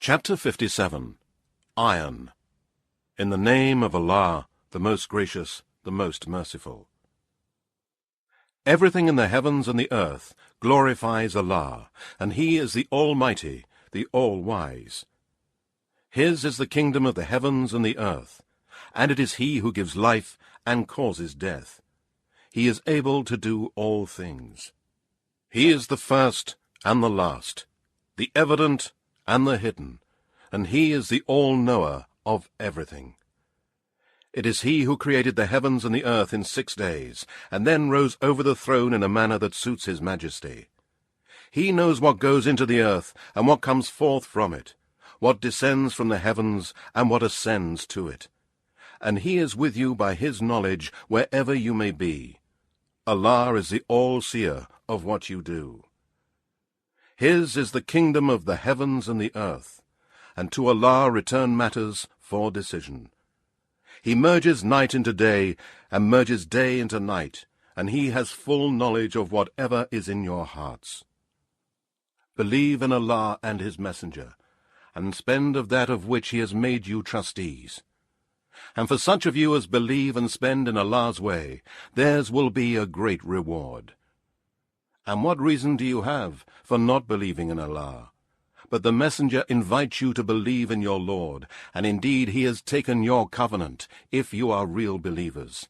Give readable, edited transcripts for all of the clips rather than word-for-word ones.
Chapter 57. Iron. In the name of Allah, the most gracious, the most merciful. Everything in the heavens and the earth glorifies Allah, and He is the Almighty, the All-Wise. His is the kingdom of the heavens and the earth, and it is He who gives life and causes death. He is able to do all things. He is the first and the last, the evident and the hidden, and He is the all-knower of everything. It is He who created the heavens and the earth in 6 days, and then rose over the throne in a manner that suits His majesty. He knows what goes into the earth and what comes forth from it, what descends from the heavens and what ascends to it. And He is with you by His knowledge wherever you may be. Allah is the all-seer of what you do. His is the kingdom of the heavens and the earth, and to Allah return matters for decision. He merges night into day, and merges day into night, and He has full knowledge of whatever is in your hearts. Believe in Allah and His Messenger, and spend of that of which He has made you trustees. And for such of you as believe and spend in Allah's way, theirs will be a great reward. And what reason do you have for not believing in Allah? But the Messenger invites you to believe in your Lord, and indeed He has taken your covenant, if you are real believers.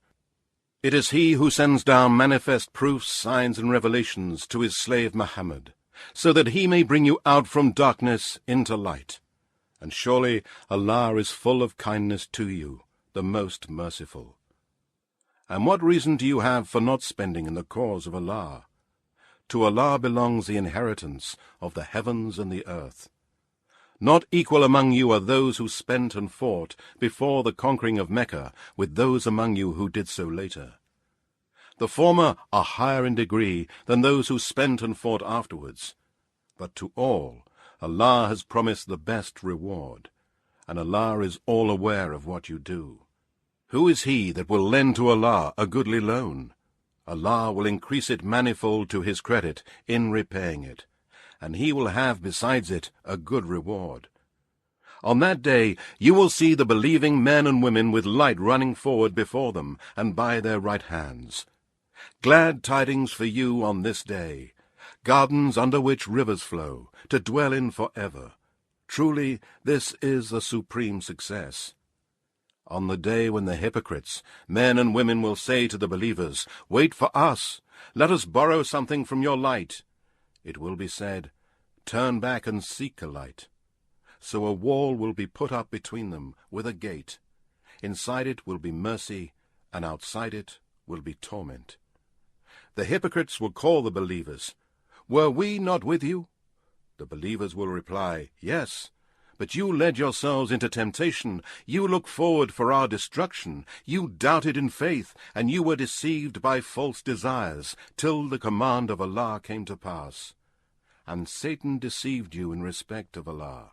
It is He who sends down manifest proofs, signs, and revelations to His slave Muhammad, so that he may bring you out from darkness into light. And surely Allah is full of kindness to you, the most merciful. And what reason do you have for not spending in the cause of Allah? To Allah belongs the inheritance of the heavens and the earth. Not equal among you are those who spent and fought before the conquering of Mecca with those among you who did so later. The former are higher in degree than those who spent and fought afterwards. But to all, Allah has promised the best reward, and Allah is all aware of what you do. Who is he that will lend to Allah a goodly loan? Allah will increase it manifold to His credit in repaying it, and He will have besides it a good reward. On that day you will see the believing men and women with light running forward before them and by their right hands. Glad tidings for you on this day, gardens under which rivers flow, to dwell in forever. Truly this is a supreme success. On the day when the hypocrites, men and women, will say to the believers, "Wait for us, let us borrow something from your light," it will be said, "Turn back and seek a light." So a wall will be put up between them with a gate. Inside it will be mercy, and outside it will be torment. The hypocrites will call the believers, "Were we not with you?" The believers will reply, "Yes, but you led yourselves into temptation, you look forward for our destruction, you doubted in faith, and you were deceived by false desires, till the command of Allah came to pass. And Satan deceived you in respect of Allah.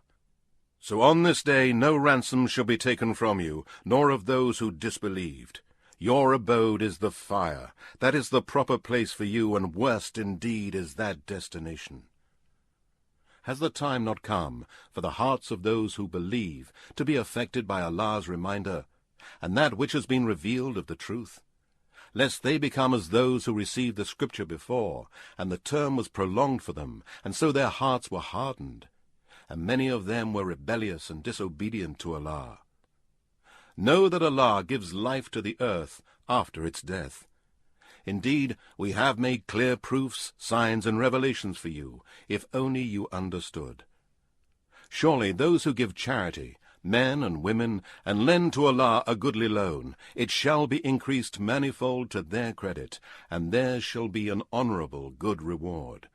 So on this day no ransom shall be taken from you, nor of those who disbelieved. Your abode is the fire, that is the proper place for you, and worst indeed is that destination. Has the time not come for the hearts of those who believe to be affected by Allah's reminder, and that which has been revealed of the truth? Lest they become as those who received the scripture before, and the term was prolonged for them, and so their hearts were hardened, and many of them were rebellious and disobedient to Allah. Know that Allah gives life to the earth after its death. Indeed, we have made clear proofs, signs, and revelations for you, if only you understood. Surely those who give charity, men and women, and lend to Allah a goodly loan, it shall be increased manifold to their credit, and theirs shall be an honorable good reward.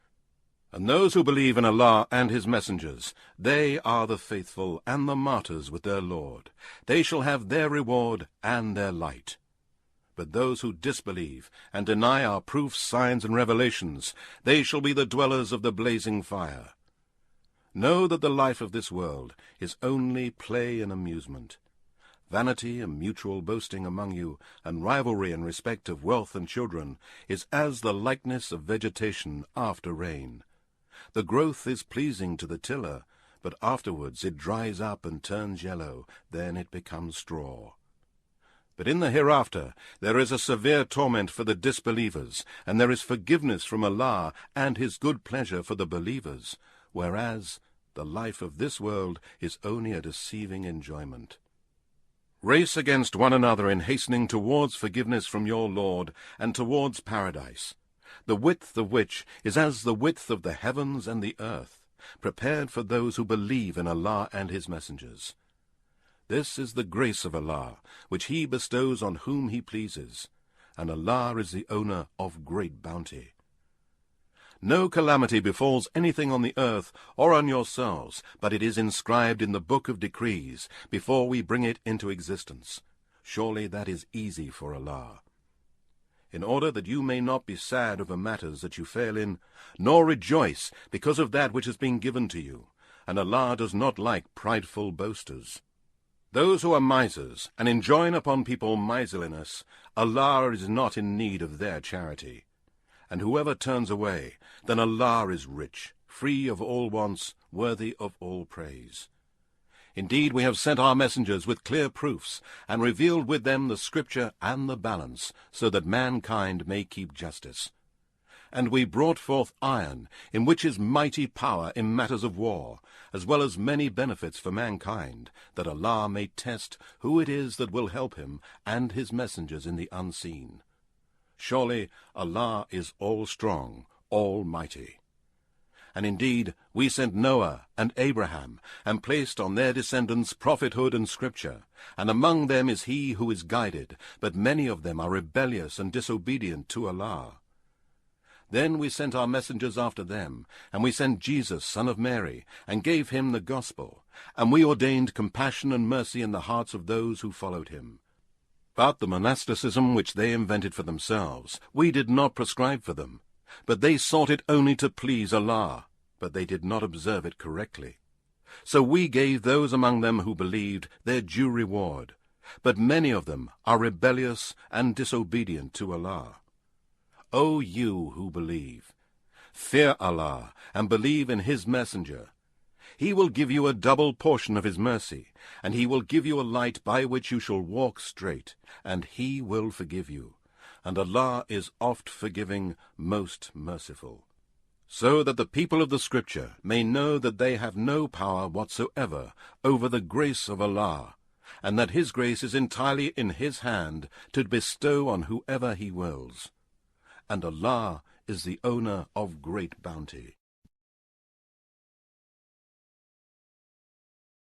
And those who believe in Allah and His messengers, they are the faithful and the martyrs with their Lord. They shall have their reward and their light. But those who disbelieve and deny our proofs, signs, and revelations, they shall be the dwellers of the blazing fire. Know that the life of this world is only play and amusement. Vanity and mutual boasting among you, and rivalry in respect of wealth and children, is as the likeness of vegetation after rain. The growth is pleasing to the tiller, but afterwards it dries up and turns yellow, then it becomes straw. But in the hereafter there is a severe torment for the disbelievers, and there is forgiveness from Allah and his good pleasure for the believers, whereas the life of this world is only a deceiving enjoyment. Race against one another in hastening towards forgiveness from your Lord and towards paradise, the width of which is as the width of the heavens and the earth, prepared for those who believe in Allah and his messengers. This is the grace of Allah, which he bestows on whom he pleases, and Allah is the owner of great bounty. No calamity befalls anything on the earth or on yourselves, but it is inscribed in the book of decrees before we bring it into existence. Surely that is easy for Allah. In order that you may not be sad over matters that you fail in, nor rejoice because of that which has been given to you, and Allah does not like prideful boasters. Those who are misers and enjoin upon people miserliness, Allah is not in need of their charity. And whoever turns away, then Allah is rich, free of all wants, worthy of all praise. Indeed, we have sent our messengers with clear proofs, and revealed with them the scripture and the balance, so that mankind may keep justice. And we brought forth iron, in which is mighty power in matters of war, as well as many benefits for mankind, that Allah may test who it is that will help him and his messengers in the unseen. Surely Allah is all-strong, almighty. And indeed, we sent Noah and Abraham, and placed on their descendants prophethood and scripture, and among them is he who is guided, but many of them are rebellious and disobedient to Allah. Then we sent our messengers after them, and we sent Jesus, son of Mary, and gave him the gospel, and we ordained compassion and mercy in the hearts of those who followed him. But the monasticism which they invented for themselves, we did not prescribe for them, but they sought it only to please Allah, but they did not observe it correctly. So we gave those among them who believed their due reward, but many of them are rebellious and disobedient to Allah. O you who believe, fear Allah and believe in his messenger. He will give you a double portion of his mercy, and he will give you a light by which you shall walk straight, and he will forgive you. And Allah is oft forgiving, most merciful. So that the people of the Scripture may know that they have no power whatsoever over the grace of Allah, and that his grace is entirely in his hand to bestow on whoever he wills. And Allah is the owner of great bounty.